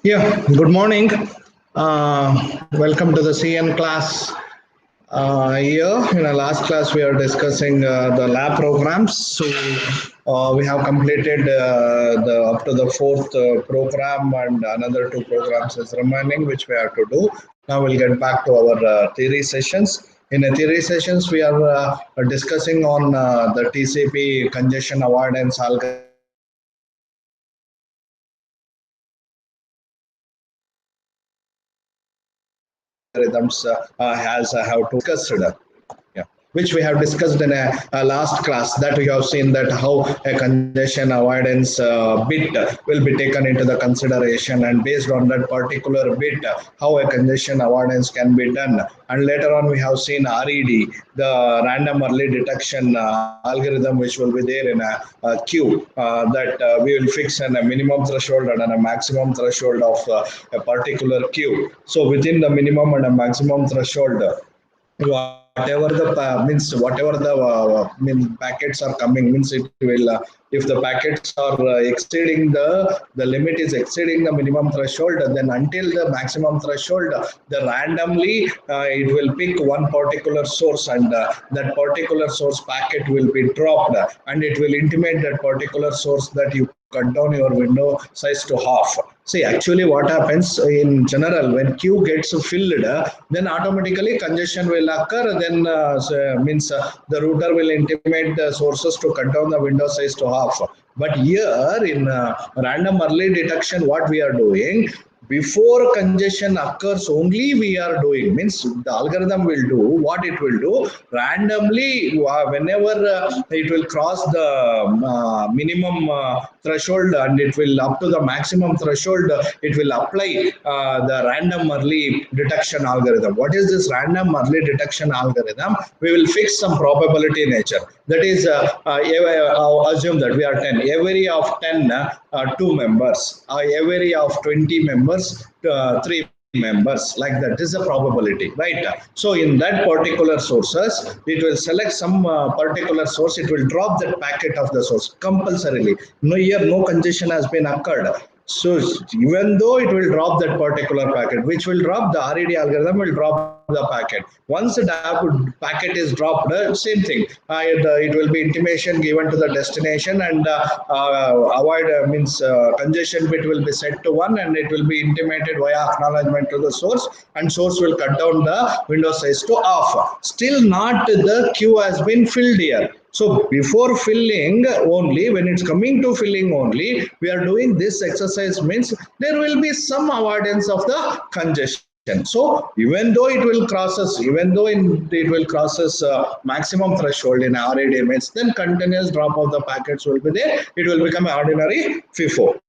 Yeah, good morning. Welcome to the CN class. Here in our last class, we are discussing the lab programs. So we have completed the up to the fourth program, and another two programs is remaining, which we have to do. Now we'll get back to our theory sessions. In the theory sessions, we are discussing on the TCP congestion avoidance algorithm. Algorithms has have to discussed. Yeah, which we have discussed in a last class, that we have seen that how a congestion avoidance bit will be taken into the consideration, and based on that particular bit how a congestion avoidance can be done. And later on we have seen RED, the random early detection algorithm, which will be there in a queue that we will fix a minimum threshold and a maximum threshold of a particular queue. So within the minimum and a maximum threshold, whatever the whatever the packets are coming, means it will if the packets are exceeding the limit is exceeding the minimum threshold, then until the maximum threshold, the randomly it will pick one particular source, and that particular source packet will be dropped, and it will intimate that particular source that you cut down your window size to half. See, actually what happens in general, when queue gets filled, then automatically congestion will occur. Then the router will intimate the sources to cut down the window size to half. But here in random early detection, what we are doing, before congestion occurs only we are doing, means the algorithm will do what it will do randomly whenever it will cross the minimum threshold, and it will up to the maximum threshold, it will apply the random early detection algorithm. What is this random early detection algorithm? We will fix some probability nature, that is assume that we are 10, every of 10 2 members, every of 20 members 3 members, like that. This is a probability, right? So in that particular sources, it will select some particular source, it will drop that packet of the source compulsorily. No, here no congestion has been occurred. So even though it will drop that particular packet, which will drop, the RED algorithm will drop the packet. Once the packet is dropped, same thing. It will be intimation given to the destination, and avoid congestion bit will be set to 1, and it will be intimated via acknowledgement to the source, and source will cut down the window size to half. Still not the queue has been filled here. So before filling only, when it's coming to filling only, we are doing this exercise, means there will be some avoidance of the congestion. So even though it will crosses, maximum threshold in RAD, means then continuous drop of the packets will be there. It will become ordinary FIFO.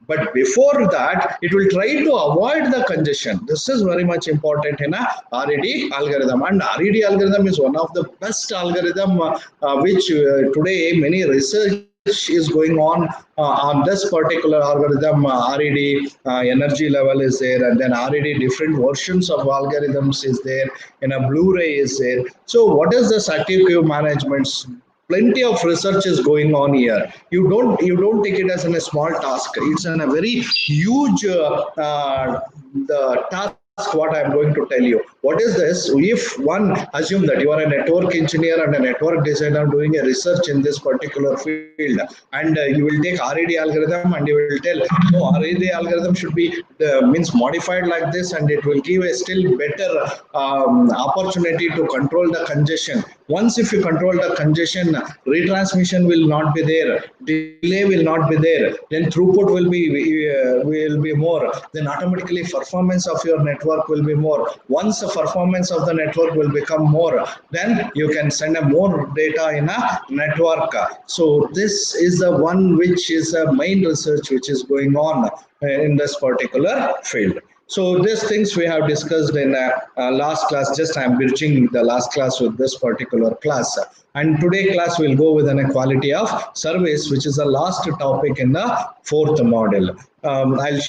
But before that, it will try to avoid the congestion. This is very much important in a RED algorithm, and RED algorithm is one of the best algorithm which today many research is going on this particular algorithm. RED energy level is there, and then RED different versions of algorithms is there, in a Blu-ray is there. So what is the active queue management? Plenty of research is going on here. You don't take it as a small task. It's a very huge the task. What I'm going to tell you, what is this? If one assume that you are a network engineer and a network designer doing a research in this particular field, and you will take RED algorithm and you will tell, no, RED algorithm should be means modified like this, and it will give a still better opportunity to control the congestion. Once if you control the congestion, retransmission will not be there, delay will not be there, then throughput will be more, then automatically performance of your network will be more. Once the performance of the network will become more, then you can send a more data in a network. So this is the one which is a main research which is going on in this particular field. So these things we have discussed in last class. Just I am bridging the last class with this particular class. And today class will go with an quality of service, which is the last topic in the fourth module. I'll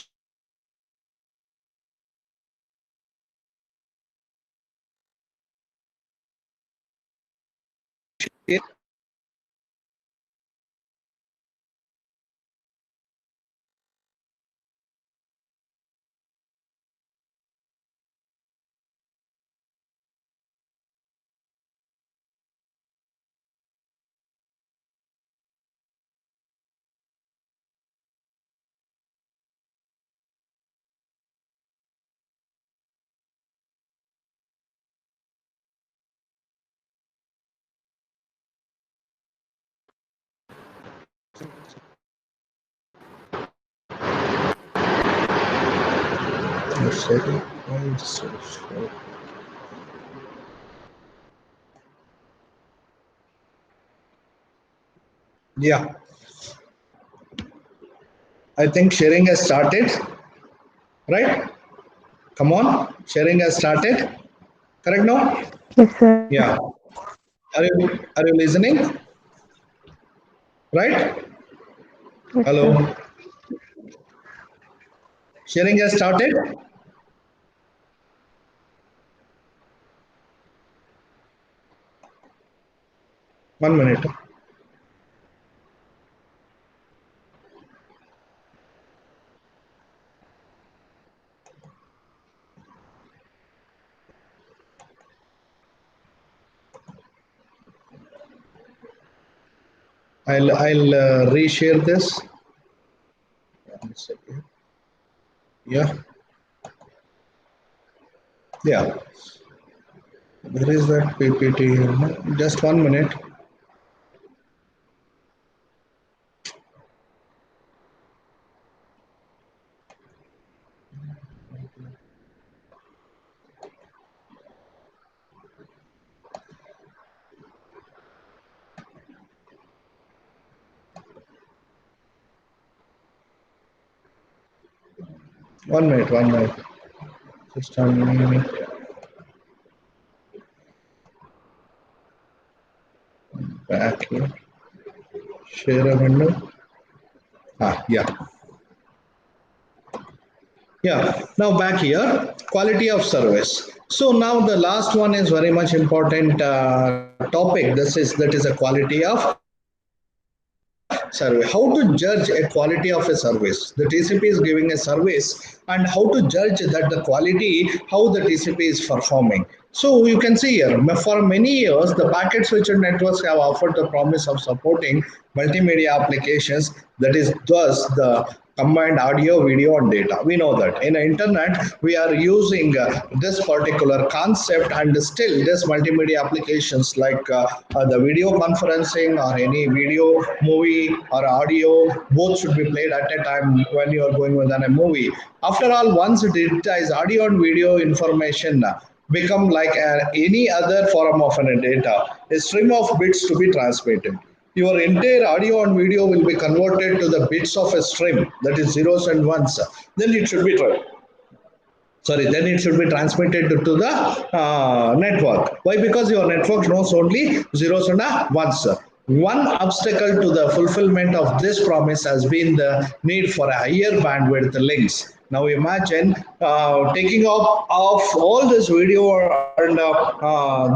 Yeah, I think sharing has started, right? Come on, sharing has started. Correct now? Yes, sir. Yeah. Are you listening? Right? Yes, sir. Hello. Sharing has started. 1 minute. I'll reshare this. One second. Yeah. Yeah. There is that PPT here. No? Just 1 minute. One minute. 1 minute. Just 1 minute. Back here. Share a window. Yeah. Yeah, now back here, quality of service. So now the last one is very much important topic. That is a quality of survey. How to judge a quality of a service? The TCP is giving a service, and how to judge that the quality, how the TCP is performing. So you can see here, for many years, the packet switched networks have offered the promise of supporting multimedia applications. That is thus the combined audio, video, and data. We know that in the internet we are using this particular concept, and still this multimedia applications like the video conferencing or any video, movie, or audio, both should be played at a time when you are going with a movie. After all, once digitized audio and video information become like any other form of data, a stream of bits to be transmitted. Your entire audio and video will be converted to the bits of a stream, that is zeros and ones. Then it should be then it should be transmitted to the network. Why? Because your network knows only zeros and ones. One obstacle to the fulfillment of this promise has been the need for a higher bandwidth links. Now imagine taking off of all this video and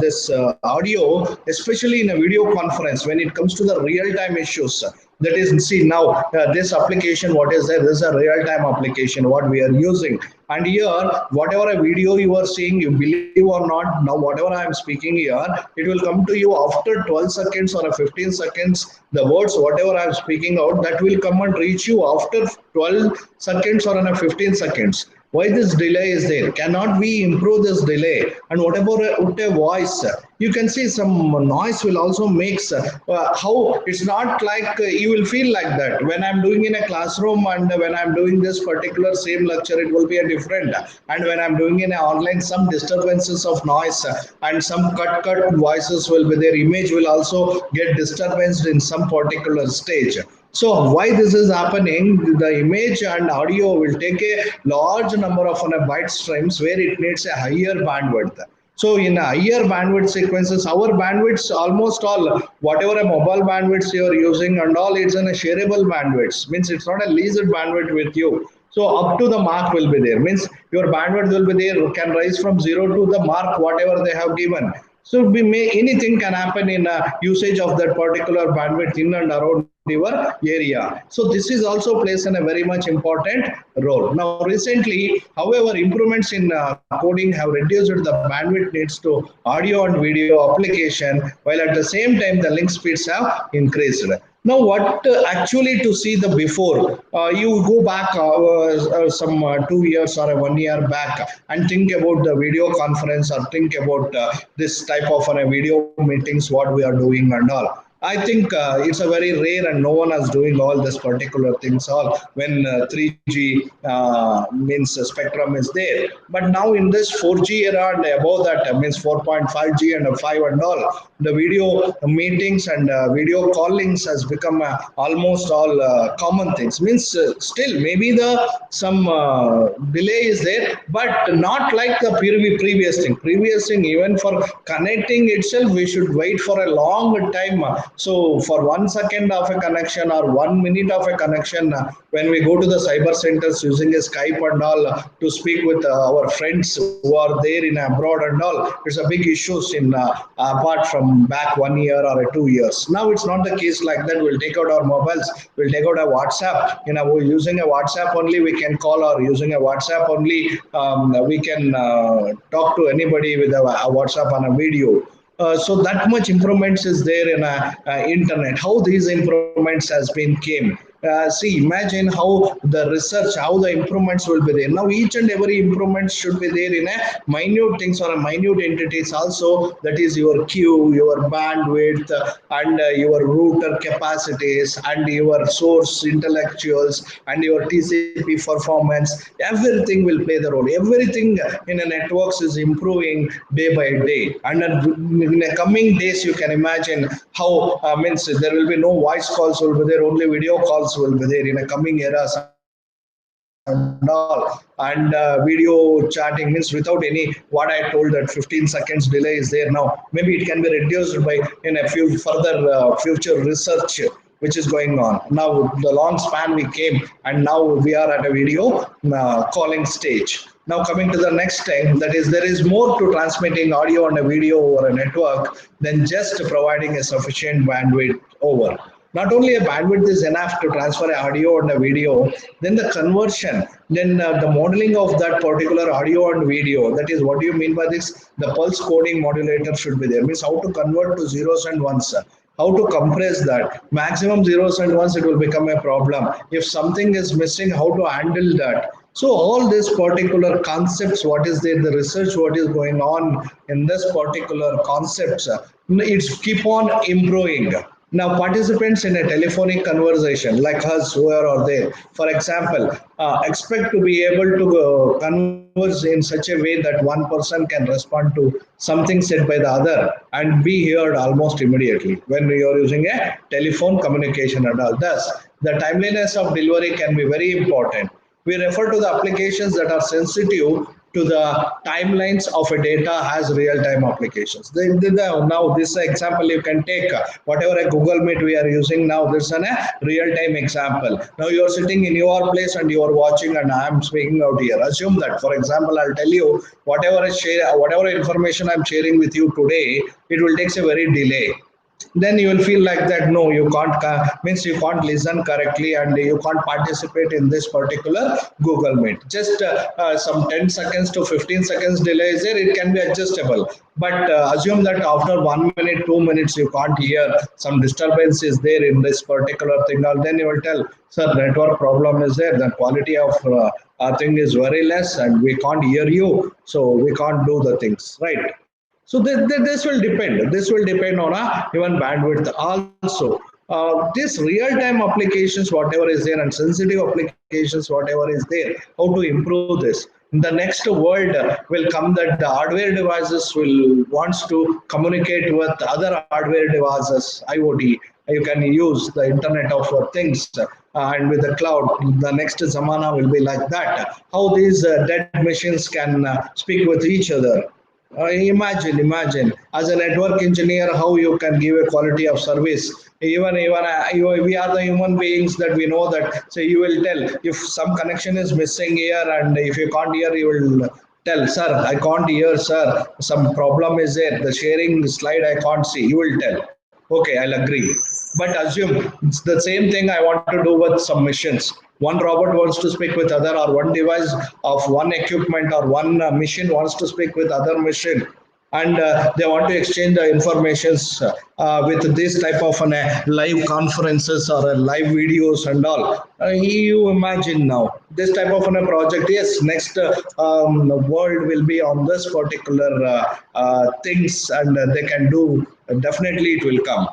this audio, especially in a video conference when it comes to the real-time issues. That is, see now this application, what is there? This is a real-time application what we are using, and here whatever a video you are seeing, you believe or not, now whatever I am speaking here, it will come to you after 12 seconds or a 15 seconds. The words whatever I am speaking out, that will come and reach you after 12 seconds or in a 15 seconds. Why this delay is there? Cannot we improve this delay? And whatever a voice, you can see some noise will also makes how it's not like you will feel like that when I'm doing in a classroom, and when I'm doing this particular same lecture, it will be a different. And when I'm doing in a online, some disturbances of noise and some cut voices will be there. Image will also get disturbed in some particular stage. So why this is happening? The image and audio will take a large number of byte streams where it needs a higher bandwidth. So in a higher bandwidth sequences, our bandwidths almost all, whatever a mobile bandwidths you are using and all, it's in a shareable bandwidths. Means it's not a leased bandwidth with you. So up to the mark will be there. Means your bandwidth will be there, can rise from zero to the mark, whatever they have given. So we may anything can happen in usage of that particular bandwidth in and around your area. So this is also plays in a very much important role. Now recently, however, improvements in coding have reduced the bandwidth needs to audio and video application, while at the same time the link speeds have increased. Now, what actually to see the before? You go back some 2 years or 1 year back and think about the video conference, or think about this type of video meetings, what we are doing and all. I think it's a very rare and no one is doing all this particular things all when 3G means spectrum is there. But now in this 4G era and above that means 4.5G and 5 and all, the video meetings and video callings has become almost all common things. Means still maybe the some delay is there, but not like the previous thing. Previous thing, even for connecting itself, we should wait for a long time. So for 1 second of a connection or 1 minute of a connection, when we go to the cyber centers using a Skype and all to speak with our friends who are there in abroad and all, it's a big issues in apart from back 1 year or 2 years. Now it's not the case like that. We'll take out our mobiles, we'll take out a WhatsApp. Using a WhatsApp only we can call, or using a WhatsApp only we can talk to anybody with a WhatsApp on a video. So that much improvements is there in internet. How these improvements has been came. See, imagine how the research, how the improvements will be there. Now each and every improvement should be there in a minute things or a minute entities also. That is your queue, your bandwidth, and your router capacities, and your source intellectuals, and your TCP performance. Everything will play the role. Everything in a networks is improving day by day. And in the coming days, you can imagine how means there will be no voice calls will be there, only video calls will be there in a coming eras and all. And video chatting means without any, what I told, that 15 seconds delay is there now. Maybe it can be reduced by in a few further future research which is going on. Now the long span we came, and now we are at a video calling stage. Now coming to the next thing, that is there is more to transmitting audio and a video over a network than just providing a sufficient bandwidth over. Not only a bandwidth is enough to transfer audio and a video, then the conversion, then the modeling of that particular audio and video. That is, what do you mean by this? The pulse coding modulator should be there. Means how to convert to zeros and ones. How to compress that. Maximum zeros and ones, it will become a problem. If something is missing, how to handle that. So all these particular concepts, what is there, the research, what is going on in this particular concepts, it's keep on improving. Now, participants in a telephonic conversation like us who are there, for example, expect to be able to converse in such a way that one person can respond to something said by the other and be heard almost immediately when you are using a telephone communication and all. Thus, the timeliness of delivery can be very important. We refer to the applications that are sensitive to the timelines of a data as real-time applications. Now, this example you can take whatever a Google Meet we are using now. This is a real-time example. Now you are sitting in your place and you are watching, and I am speaking out here. Assume that, for example, I'll tell you whatever information I'm sharing with you today, it will take a very delay. Then you will feel like that no, you can't means you can't listen correctly and you can't participate in this particular Google Meet. Just some 10 seconds to 15 seconds delay is there, it can be adjustable. But assume that after 1 minute, 2 minutes, you can't hear, some disturbance is there in this particular signal. Then you will tell, sir, network problem is there, the quality of thing is very less and we can't hear you, so we can't do the things, right? So this will depend. This will depend on even bandwidth also. This real-time applications, whatever is there, and sensitive applications, whatever is there, how to improve this. In the next world will come that the hardware devices will wants to communicate with other hardware devices, IoT. You can use the Internet of Things and with the cloud. The next zamana will be like that. How these dead machines can speak with each other. Imagine as a network engineer how you can give a quality of service. Even we are the human beings that we know that. So you will tell if some connection is missing here, and if you can't hear, you will tell, sir, I can't hear, sir. Some problem is there. The sharing slide I can't see. You will tell. Okay, I'll agree. But assume it's the same thing I want to do with some missions. One robot wants to speak with other, or one device of one equipment or one machine wants to speak with other machine, and they want to exchange the informations with this type of live conferences or live videos and all. You imagine now this type of project. Yes, next world will be on this particular things, and they can do. Definitely, it will come.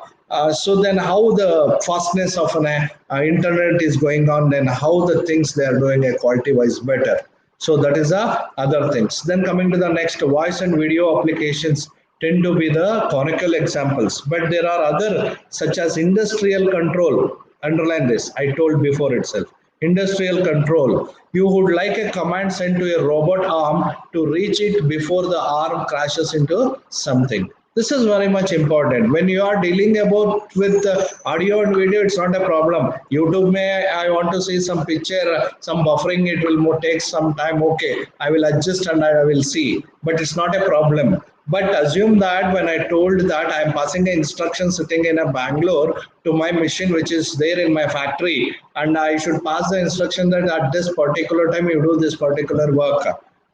So then how the fastness of an internet is going on, then how the things they are doing quality wise better. So that is the other things. Then coming to the next, voice and video applications tend to be the canonical examples, but there are other such as industrial control. Underline this, I told before itself. Industrial control. You would like a command sent to a robot arm to reach it before the arm crashes into something. This is very much important. When you are dealing about with audio and video, it's not a problem. YouTube may, I want to see some picture, some buffering, it will take some time. Okay, I will adjust and I will see, but it's not a problem. But assume that when I told that I am passing an instruction sitting in a Bangalore to my machine which is there in my factory, and I should pass the instruction that at this particular time you do this particular work,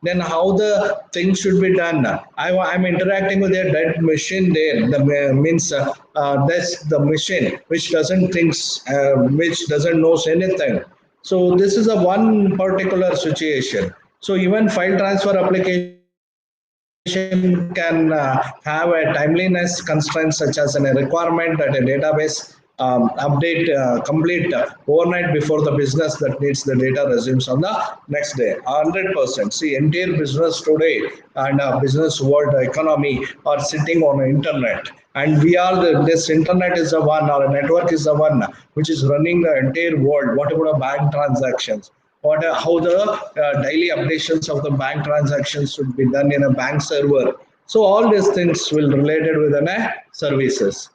then how the thing should be done. I'm interacting with a dead machine there. The means that's the machine which doesn't thinks, which doesn't knows anything. So this is a one particular situation. So even file transfer application can have a timeliness constraint such as a requirement that a database update complete overnight before the business that needs the data resumes on the next day. 100%. See, entire business today and business world economy are sitting on the internet, and we are this internet is the one, or a network is the one which is running the entire world. What about the bank transactions? What how the daily updations of the bank transactions should be done in a bank server. So all these things will related with the services.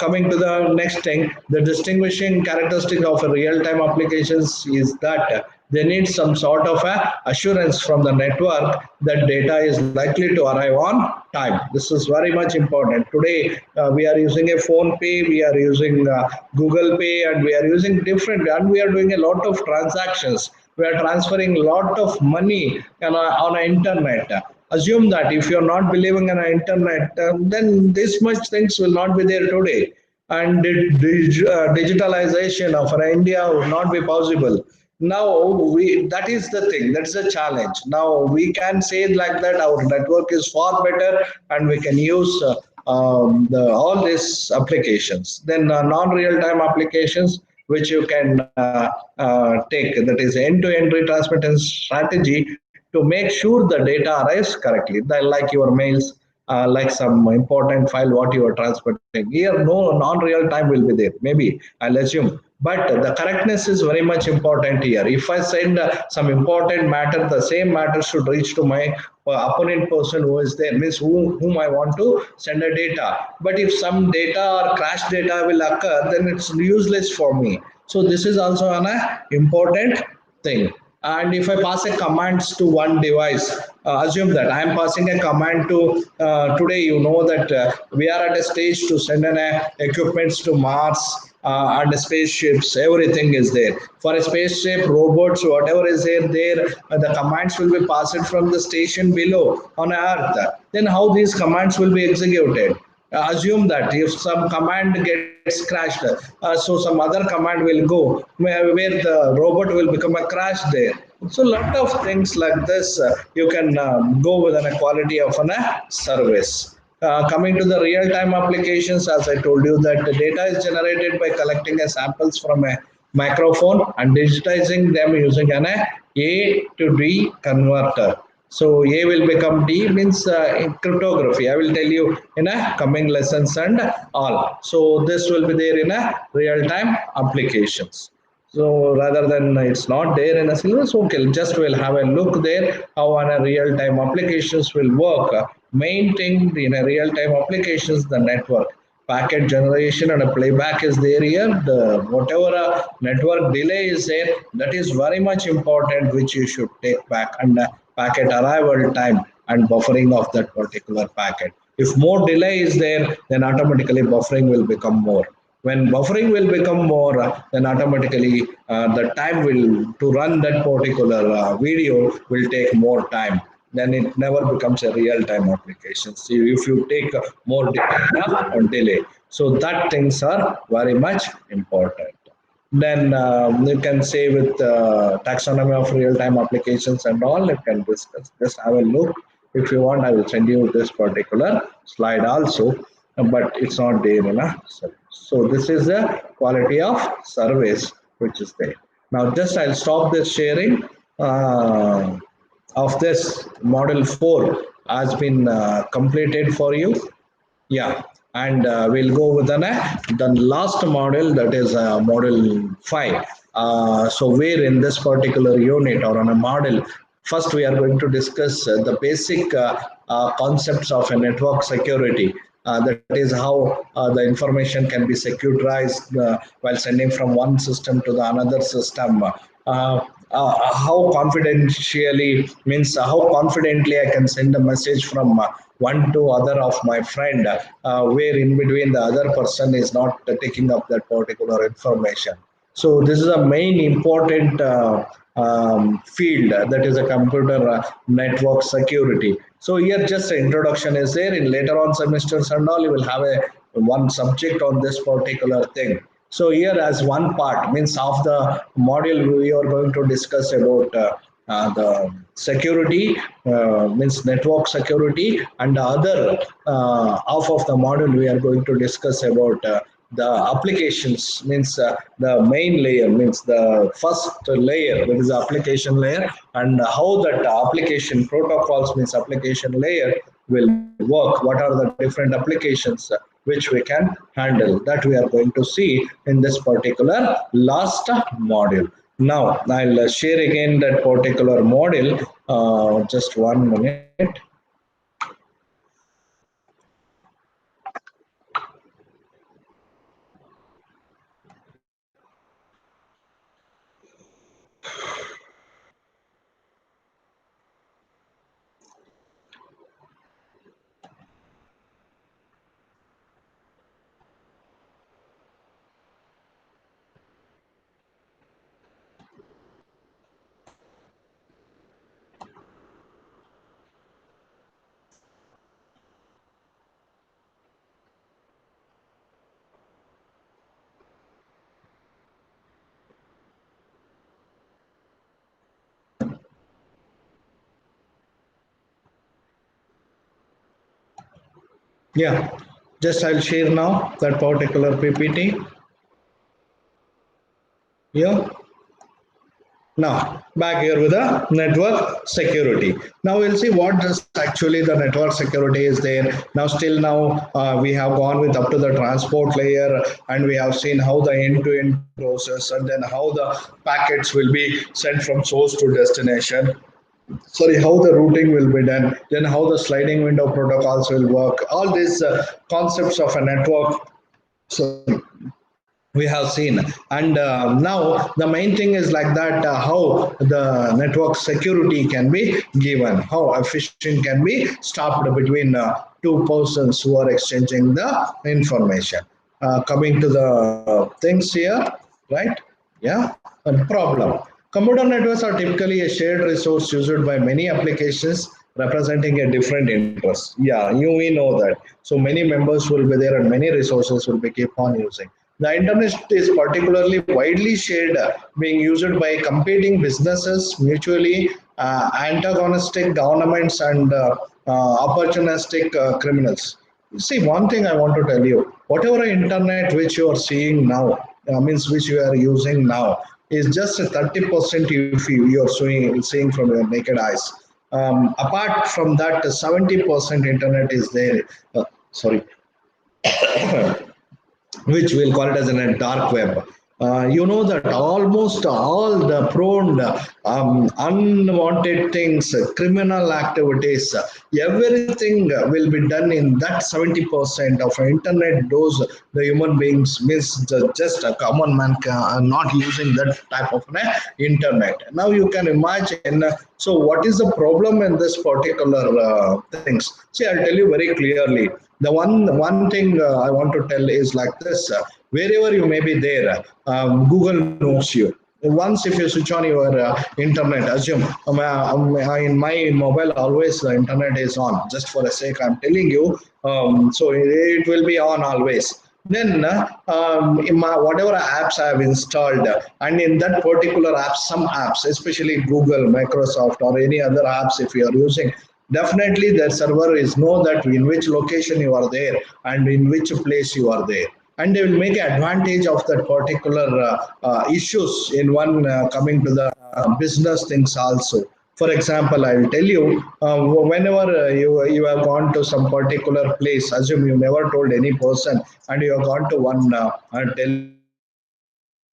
Coming to the next thing, the distinguishing characteristic of a real-time applications is that they need some sort of a assurance from the network that data is likely to arrive on time. This is very much important. Today, we are using a phone pay, we are using Google Pay, and we are using different, and we are doing a lot of transactions. We are transferring a lot of money on the internet. Assume that if you're not believing in the internet, then this much things will not be there today, and digitalization of India would not be possible. Now we, that is the thing, that's the challenge. Now we can say like that our network is far better and we can use all these applications. Then non-real-time applications which you can take, that is end-to-end retransmission strategy to make sure the data arrives correctly. Like your mails, like some important file what you are transferring. Here, no non-real time will be there. Maybe I'll assume, but the correctness is very much important here. If I send some important matter, the same matter should reach to my opponent person who is there, means whom I want to send a data. But if some data or crash data will occur, then it's useless for me. So this is also an important thing. And if I pass a commands to one device, assume that I am passing a command to today, you know that we are at a stage to send an equipments to Mars, and spaceships, everything is there. For a spaceship, robots, whatever is there, the commands will be passed from the station below on Earth. Then how these commands will be executed? Assume that if some command gets crashed, so some other command will go where the robot will become a crash there. So a lot of things like this, you can go with an quality of a service. Coming to the real-time applications, as I told you, that the data is generated by collecting a samples from a microphone and digitizing them using an A to D converter. So A will become D means in cryptography. I will tell you in a coming lessons and all. So this will be there in a real-time applications. So rather than it's not there in a syllabus, okay, just we'll have a look there how on a real-time applications will work. Main thing in a real-time applications, the network packet generation and a playback is there here. The whatever network delay is there, that is very much important, which you should take back, and packet arrival time and buffering of that particular packet. If more delay is there, then automatically buffering will become more. When buffering will become more, then automatically the time will to run that particular video will take more time. Then it never becomes a real-time application. See, if you take more data or delay, so that things are very much important. Then you can say with taxonomy of real-time applications and all, you can discuss. Just have a look. If you want, I will send you this particular slide also, but it's not there in a service. So this is the quality of service which is there. Now just I'll stop this sharing of this model 4 has been completed for you. Yeah, and we'll go with the last model, that is model 5. So where in this particular unit or on a model, first we are going to discuss the basic concepts of a network security. That is how the information can be securitized while sending from one system to the another system. How confidentially means how confidently I can send a message from one to other of my friend, where in between the other person is not taking up that particular information. So this is a main important field, that is a computer network security. So here just an introduction is there. In later on semesters and all, you will have a one subject on this particular thing. So here as one part means of the module we are going to discuss about the security, means network security, and the other half of the module we are going to discuss about the applications, means the main layer, means the first layer, that is the application layer, and how that application protocols, means application layer will work, what are the different applications which we can handle, that we are going to see in this particular last module. Now I'll share again that particular module, just 1 minute. Yeah, just I'll share now that particular PPT. Yeah. Now back here with the network security. Now we'll see what does actually the network security is there. Now still now we have gone with up to the transport layer, and we have seen how the end-to-end process, and then how the packets will be sent from source to destination. Sorry, how the routing will be done, then how the sliding window protocols will work. All these concepts of a network, sorry, we have seen. And now the main thing is like that, how the network security can be given, how efficient can be stopped between two persons who are exchanging the information. Coming to the things here, right? Yeah, a problem. Computer networks are typically a shared resource used by many applications representing a different interest. Yeah, we know that. So many members will be there and many resources will be keep on using. The internet is particularly widely shared, being used by competing businesses, mutually antagonistic governments, and opportunistic criminals. See, one thing I want to tell you: whatever internet which you are seeing now, means which you are using now, is just 30% if you are seeing from your naked eyes. Apart from that, 70% internet is there. Sorry, which we'll call it as a dark web. You know that almost all the prone unwanted things, criminal activities, everything will be done in that 70% of internet. Those the human beings miss, just a common man not using that type of internet. Now you can imagine. So what is the problem in this particular things? See, I'll tell you very clearly. The one thing I want to tell is like this: wherever you may be there, Google knows you. Once if you switch on your internet, assume in my mobile always the internet is on. Just for a sake, I'm telling you. So it will be on always. Then in my whatever apps I have installed, and in that particular app, some apps, especially Google, Microsoft, or any other apps, if you are using, definitely the server is know that in which location you are there and in which place you are there. and they will make advantage of that particular issues in one coming to the business things also. For example, I will tell you, whenever you have gone to some particular place, assume you never told any person, and you have gone to one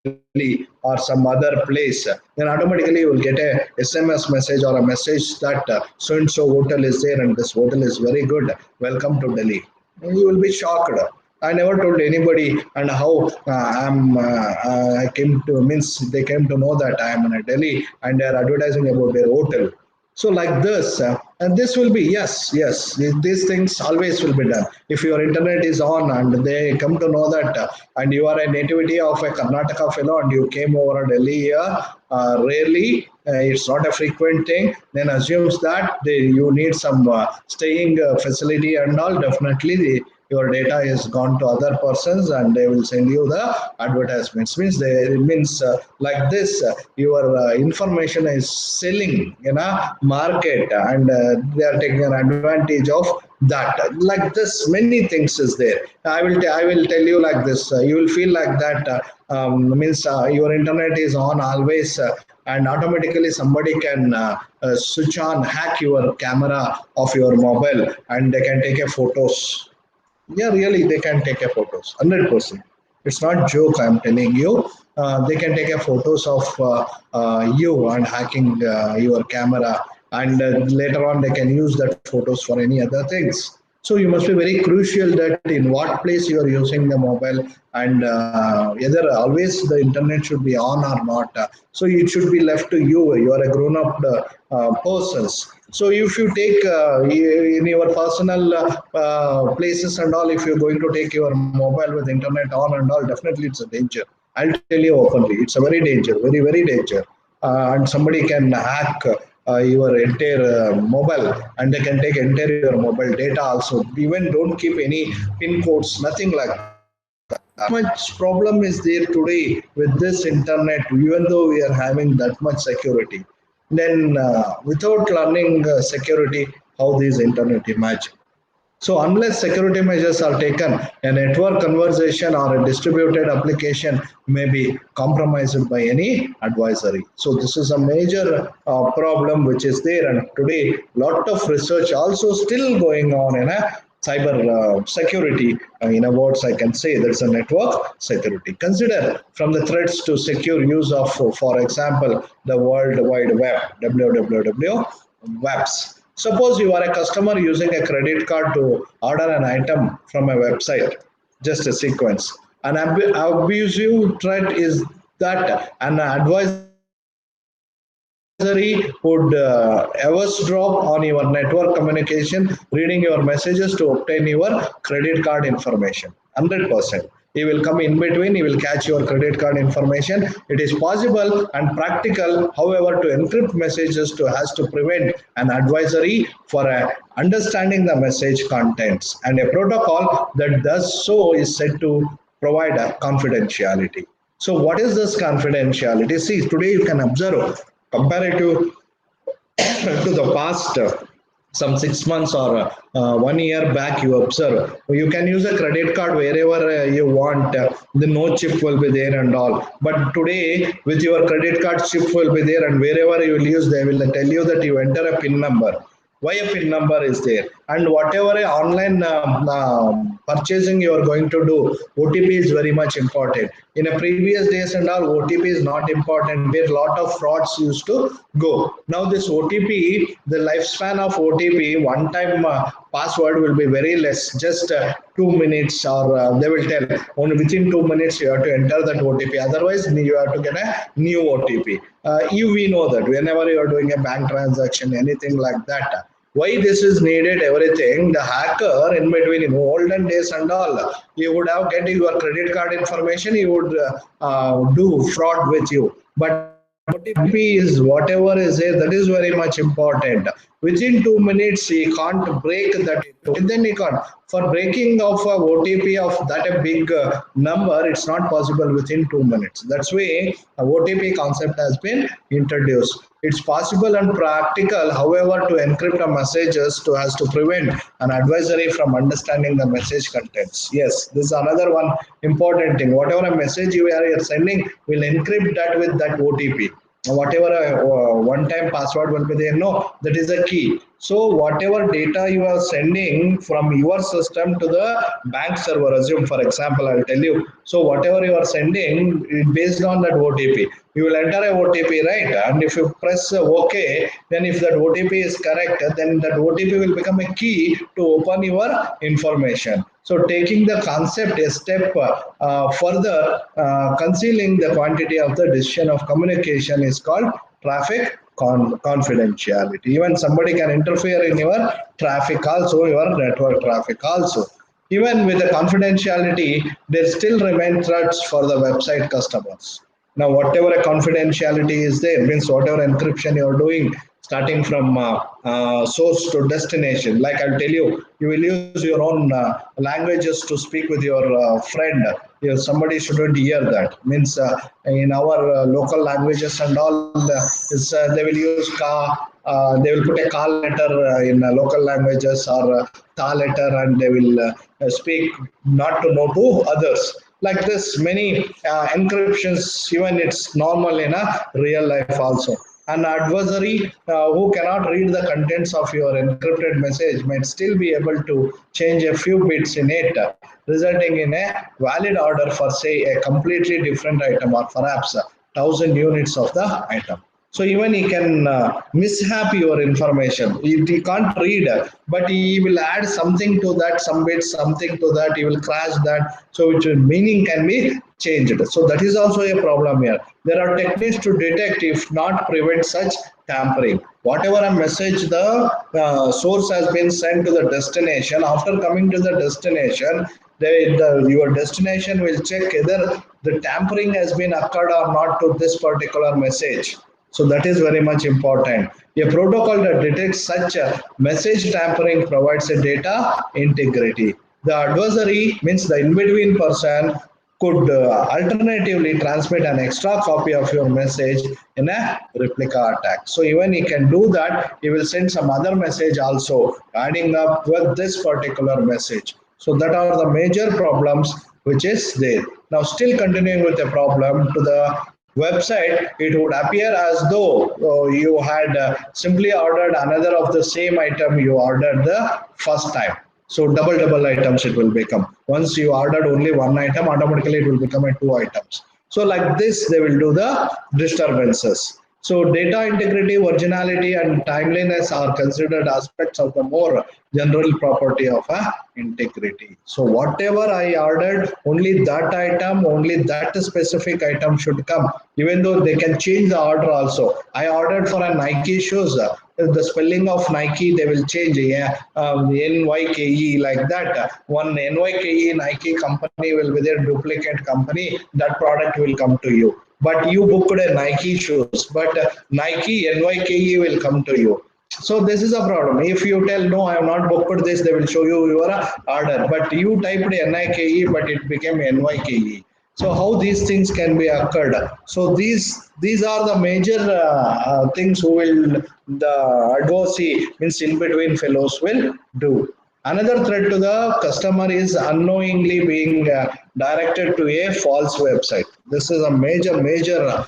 Delhi or some other place, then automatically you will get a SMS message or a message that so and so hotel is there and this hotel is very good. Welcome to Delhi. You will be shocked. I never told anybody, and how I came to means they came to know that I am in a Delhi and they are advertising about their hotel. So like this, and this will be yes, these things always will be done. If your internet is on and they come to know that, and you are a nativity of a Karnataka fellow and you came over Delhi here, rarely, it's not a frequent thing, then assumes that you need some staying facility and all. Definitely, your data is gone to other persons and they will send you the advertisements. Means they means like this, your information is selling in a market, and they are taking an advantage of that. Like this, many things is there. I will tell you like this. You will feel like that. Means your internet is on always, and automatically somebody can switch on, hack your camera of your mobile, and they can take a photos. Yeah, really, they can take a photos, 100%. It's not joke. I'm telling you. They can take a photos of you and hacking your camera, and later on they can use that photos for any other things. So you must be very crucial that in what place you are using the mobile, and either always the internet should be on or not. So it should be left to you. You are a grown-up persons. So if you take in your personal places and all, if you're going to take your mobile with internet on and all, definitely it's a danger. I'll tell you openly, it's a very danger, very danger. And somebody can hack your entire mobile, and they can take entire your mobile data also. Even don't keep any pin codes, nothing like that. That much problem is there today with this internet, even though we are having that much security. Then without learning security, how this internet imagine? So unless security measures are taken, a network conversation or a distributed application may be compromised by any advisory. So this is a major problem which is there, and today lot of research also still going on in a cyber security. In a words, I can say that's a network security. Consider from the threats to secure use of, for example, the World Wide Web, www webs. Suppose you are a customer using a credit card to order an item from a website, just a sequence. An abusive threat is that an advisory would eavesdrop on your network communication, reading your messages to obtain your credit card information. 100%. He will come in between, he will catch your credit card information. It is possible and practical, however, to encrypt messages to has to prevent an advisory for understanding the message contents, and a protocol that does so is said to provide a confidentiality. So what is this confidentiality? See, today you can observe comparative to the past, some 6 months or 1 year back, you observe you can use a credit card wherever you want. The no chip will be there and all, but today with your credit card chip will be there, and wherever you will use, they will tell you that you enter a pin number. Why a pin number is there? And whatever online purchasing you are going to do, OTP is very much important. In a previous days and all, OTP is not important, where a lot of frauds used to go. Now this OTP, the lifespan of OTP, one time password will be very less, just 2 minutes, or they will tell only within 2 minutes you have to enter that OTP, otherwise you have to get a new OTP. We know that whenever you are doing a bank transaction, anything like that, why this is needed, everything, the hacker in between, in olden days and all, you would have get your credit card information, he would do fraud with you. But OTP is whatever is there, that is very much important. Within 2 minutes he can't break that, and then he can't. For breaking of a OTP of that a big number, it's not possible within 2 minutes. That's why a OTP concept has been introduced. It's possible and practical, however, to encrypt a messages to has to prevent an adversary from understanding the message contents. Yes, this is another one important thing. Whatever a message you are sending, will encrypt that with that OTP. Whatever one-time password will be there, no, that is a key. So whatever data you are sending from your system to the bank server, assume for example, I'll tell you. So whatever you are sending based on that OTP, you will enter a OTP, right? And if you press OK, then if that OTP is correct, then that OTP will become a key to open your information. So taking the concept a step further, concealing the quantity of the decision of communication is called traffic confidentiality. Even somebody can interfere in your traffic also, your network traffic also. Even with the confidentiality, there still remain threats for the website customers. Now, whatever a confidentiality is there, means whatever encryption you're doing, starting from source to destination. Like I'll tell you, you will use your own languages to speak with your friend. Somebody shouldn't hear that. Means in our local languages and all, they will use ka. They will put a call letter in local languages or ta letter, and they will speak not to know to others. Like this, many encryptions, even it's normal in a real life also. An adversary who cannot read the contents of your encrypted message might still be able to change a few bits in it, resulting in a valid order for, say, a completely different item or perhaps 1,000 units of the item. So even he can mishap your information. He can't read, but he will add something to that, some bits, something to that. He will crash that, so which meaning can be changed. So that is also a problem here. There are techniques to detect, if not prevent, such tampering. Whatever a message the source has been sent to the destination, after coming to the destination, your destination will check whether the tampering has been occurred or not to this particular message. So that is very much important. A protocol that detects such a message tampering provides a data integrity. The adversary, means the in-between person, could alternatively transmit an extra copy of your message in a replica attack. So even he can do that, he will send some other message also adding up with this particular message. So that are the major problems which is there. Now still continuing with the problem, to the website, it would appear as though you had simply ordered another of the same item you ordered the first time. So double items it will become. Once you ordered only one item, automatically it will become a two items. So like this, they will do the disturbances. So data integrity, originality, and timeliness are considered aspects of the more general property of integrity. So whatever I ordered, only that item, only that specific item should come, even though they can change the order also. I ordered for a Nike shoes. The spelling of Nike they will change, yeah, NYKE, like that. One NYKE Nike company will be their duplicate company. That product will come to you. But you booked a Nike shoes, but Nike NYKE will come to you. So this is a problem. If you tell no, I have not booked this, they will show you your order. But you typed NIKE, but it became NYKE. So how these things can be occurred? So these are the major things who will the adversary, means in between fellows, will do. Another threat to the customer is unknowingly being directed to a false website. This is a major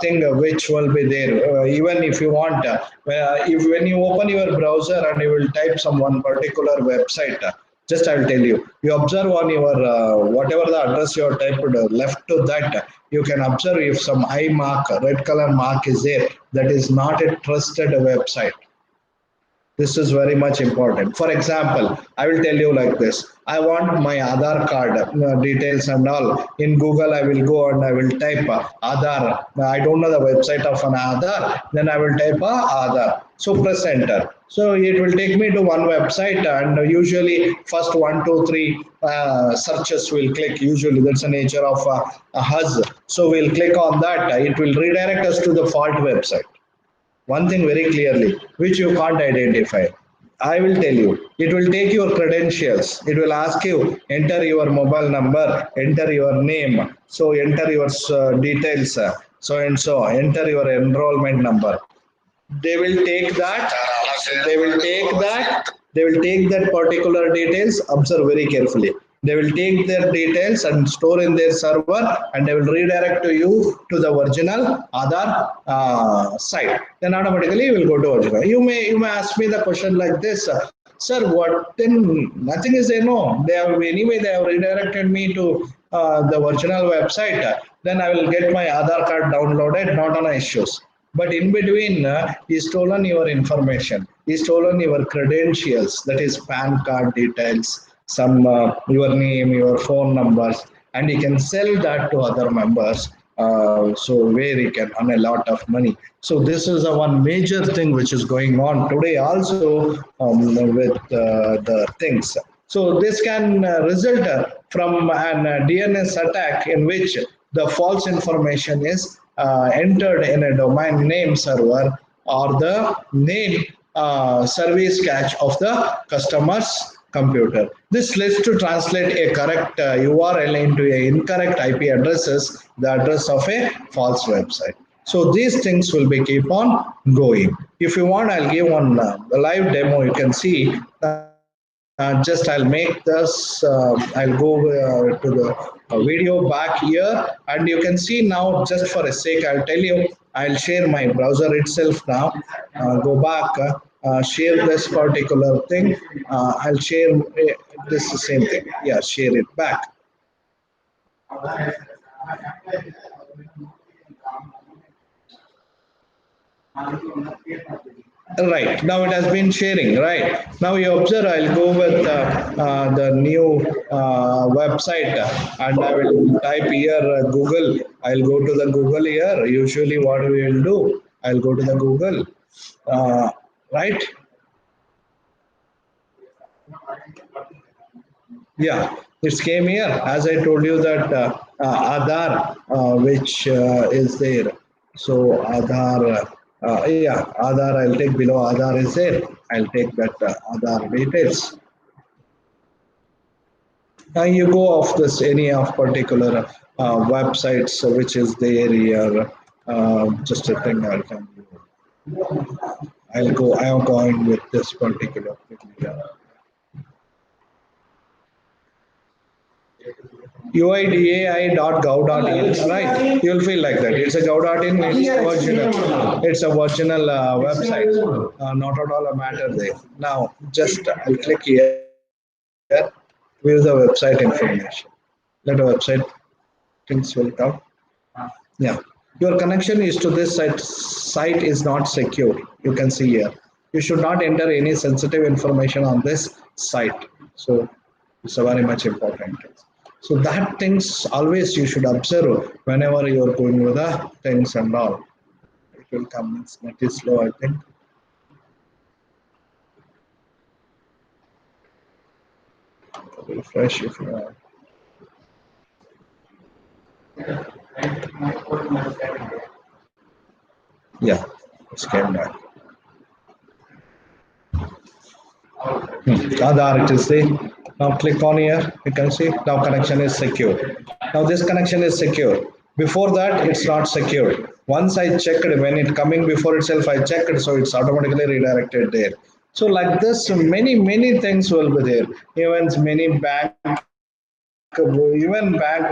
thing which will be there. Even if you want, if when you open your browser and you will type some one particular website, just I will tell you. You observe on your whatever the address you have typed left to that, you can observe if some I mark, red color mark is there. That is not a trusted website. This is very much important. For example, I will tell you like this. I want my Aadhaar card details and all. In Google, I will go and I will type Aadhaar. I don't know the website of an Aadhaar. Then I will type Aadhaar. So press enter. So it will take me to one website, and usually first one, two, three searches will click. Usually that's the nature of a Huz. So we'll click on that. It will redirect us to the fault website. One thing very clearly, which you can't identify. I will tell you, it will take your credentials. It will ask you, enter your mobile number, enter your name, so enter your details, so and so, enter your enrollment number. they will take that, they will take that, they will take that particular details. Observe very carefully. They will take their details and store in their server, and they will redirect to you to the original Aadhaar site. Then automatically you will go to original. You may ask me the question like this, sir, what then? Nothing is there. No, they have anyway. They have redirected me to the original website. Then I will get my Aadhaar card downloaded. Not on issues. But in between, he's stolen your information. He's stolen your credentials, that is PAN card details, some your name, your phone numbers, and he can sell that to other members. So where he can earn a lot of money. So this is a one major thing which is going on today also with the things. So this can result from an DNS attack in which the false information is entered in a domain name server or the name service cache of the customer's computer. This leads to translate a correct URL into a incorrect IP addresses, the address of a false website. So these things will be keep on going. If you want, I'll give one live demo. You can see. Just I'll make this. I'll go to the video back here, and you can see now. Just for a sake, I'll tell you. I'll share my browser itself now. Go back. Share this particular thing. I'll share this same thing. Yeah, share it back. Right, now it has been sharing. Right, now you observe, I'll go with the new website, and I will type here Google. I'll go to the Google here. Usually what we will do, I'll go to the Google, right? Yeah, it came here. As I told you that Aadhaar, which is there. So Aadhaar, yeah, Aadhaar I'll take below. Aadhaar is there. I'll take that Aadhaar details. Now you go off this any of particular websites which is there here. Just a thing I'll come. I'll go. I am going with this particular thing here. uidai.gov.in, right? You'll feel like that. It's a gov.in, it's a original website. Not at all a matter there. Now, just I'll click here, view the website information. Let the website things will come. Yeah, your connection is to this site is not secure. You can see here. You should not enter any sensitive information on this site. So it's a very much important. So that things always you should observe whenever you are going with the things and all. It will come. It's net is slow, I think. Refresh if you want. Yeah, it's came back. Aadhaar it is there. Now click on here. You can see now connection is secure. Now this connection is secure. Before that, it's not secure. Once I checked when it coming before itself, I checked, so it's automatically redirected there. So like this, many things will be there. Even many even bank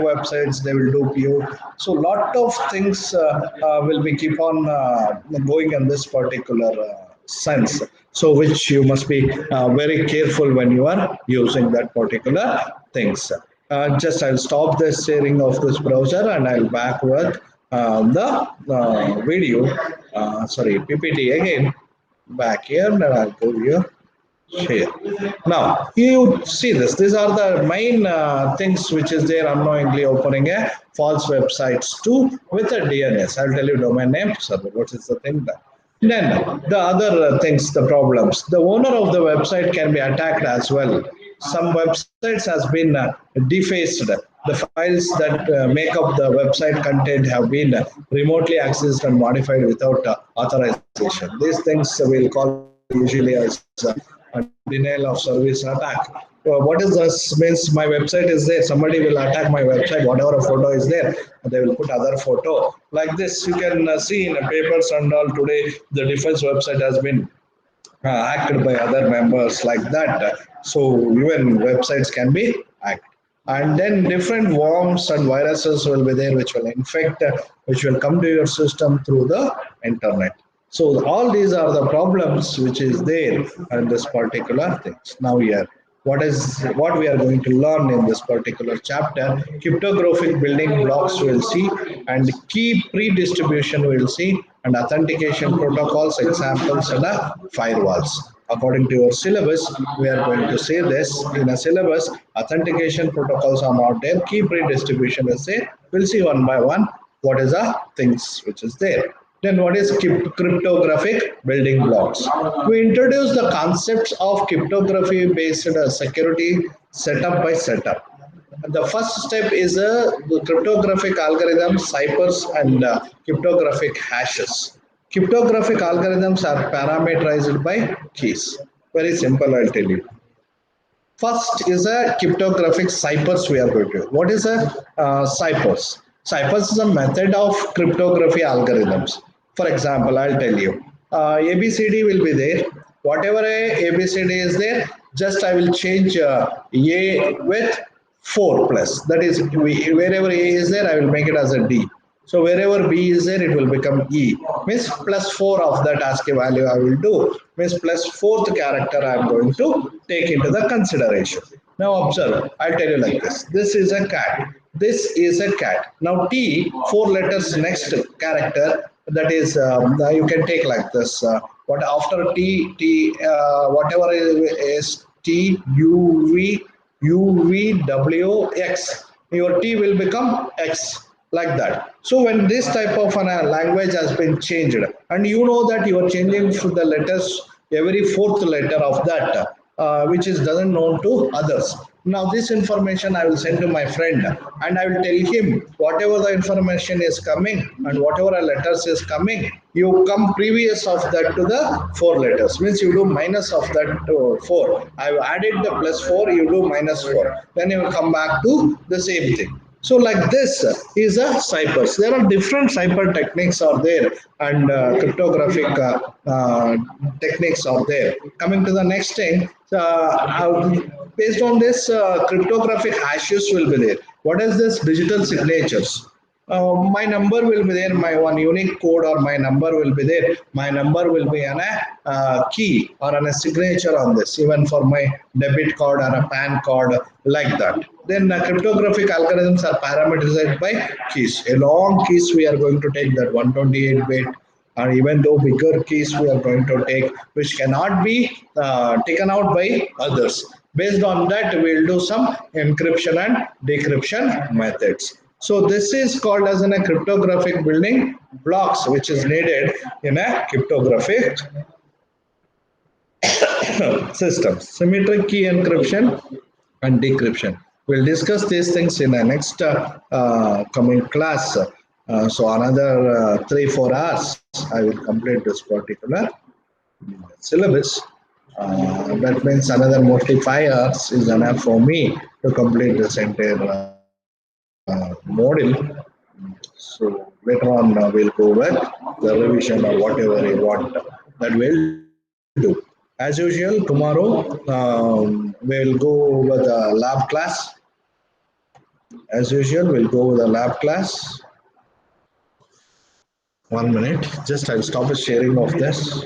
websites they will do you. So lot of things will be keep on going in this particular sense. So which you must be very careful when you are using that particular things. Just I'll stop the sharing of this browser and I'll back with the video. Sorry, PPT again. Back here and I'll go here. Share. Now you see this. These are the main things which is there unknowingly opening a false websites too with a DNS. I'll tell you domain name server. What is the thing that? Then the other things, the problems. The owner of the website can be attacked as well. Some websites has been defaced. The files that make up the website content have been remotely accessed and modified without authorization. These things we'll call usually as a denial of service attack. what is this means? My website is there. Somebody will attack my website. Whatever a photo is there, they will put other photo like this. You can see in the papers and all today. The defense website has been acted by other members like that. So even websites can be hacked. And then different worms and viruses will be there which will infect, which will come to your system through the internet. So all these are the problems which is there in this particular things. Now here, what we are going to learn in this particular chapter, cryptographic building blocks we'll see, and key pre-distribution we'll see, and authentication protocols, examples, and firewalls. According to your syllabus, we are going to say this in a syllabus. Authentication protocols are not there. Key pre-distribution is there. We'll see one by one what is the things which is there. Then what is cryptographic building blocks? We introduce the concepts of cryptography based security setup by setup. The first step is the cryptographic algorithms, ciphers, and cryptographic hashes. Cryptographic algorithms are parameterized by keys. Very simple, I'll tell you. First is a cryptographic ciphers we are going to. What is a ciphers? Ciphers is a method of cryptography algorithms. For example, I'll tell you, ABCD will be there. Whatever ABCD is there, just I will change A with 4 plus. That is, wherever A is there, I will make it as a D. So wherever B is there, it will become E. Means plus 4 of that ASCII value I will do. Means plus 4th character I am going to take into the consideration. Now observe, I'll tell you like this. This is a cat. This is a cat. Now T, 4 letters next character, that is, you can take like this. What after T, whatever is T, U, V, W, X. Your T will become X, like that. So when this type of language has been changed, and you know that you are changing the letters every 4th letter of that, which is doesn't known to others. Now this information I will send to my friend, and I will tell him whatever the information is coming and whatever letters is coming, you come previous of that to the 4 letters. Means you do minus of that to 4. I have added the plus 4, you do minus 4. Then you will come back to the same thing. So like this is a ciphers. There are different cipher techniques are there, and cryptographic techniques are there. Coming to the next thing, based on this, cryptographic hashes will be there. What is this? Digital signatures. My number will be there, my one unique code or my number will be there. My number will be on a key or on a signature on this, even for my debit card or a PAN card, like that. Then cryptographic algorithms are parameterized by keys. A long keys we are going to take, that 128-bit, or even though bigger keys we are going to take, which cannot be taken out by others. Based on that, we will do some encryption and decryption methods. So this is called as a cryptographic building blocks, which is needed in a cryptographic system. Symmetric key encryption and decryption. We'll discuss these things in the next coming class. So another 3-4 hours, I will complete this particular syllabus. That means another mostly 5 hours is enough for me to complete this entire module. So later on we'll go with the revision or whatever you want that we'll do. As usual, tomorrow we'll go with the lab class. As usual, we'll go with the lab class. 1 minute, just I'll stop the sharing of this.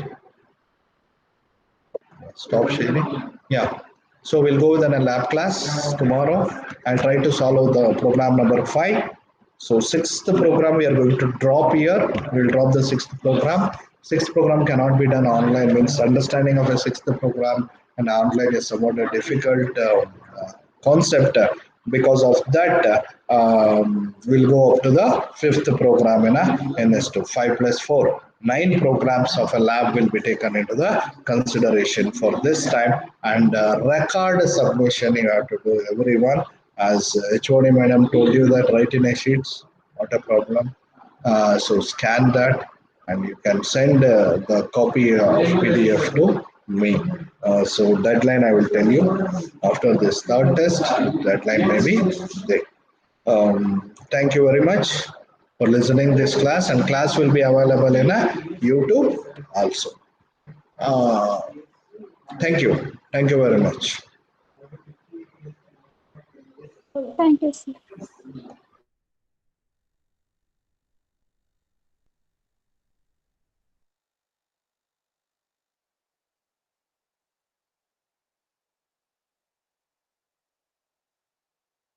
Stop sharing. Yeah. So we'll go with a lab class tomorrow. I'll try to solve the program number 5. So 6th program we are going to drop here. We'll drop the 6th program. 6th program cannot be done online, means understanding of a 6th program and online is somewhat a difficult concept. Because of that, we'll go up to the 5th program in a NS2, 5 plus 4. 9 programs of a lab will be taken into the consideration for this time, and record submission you have to do, everyone, as HOD madam told you that write in a sheets, not a problem. So scan that and you can send the copy of PDF to me. So deadline I will tell you after this third test. Deadline may be there. Thank you very much for listening this class, and class will be available in a YouTube also. Uh, Thank you. Thank you very much. Thank you, sir.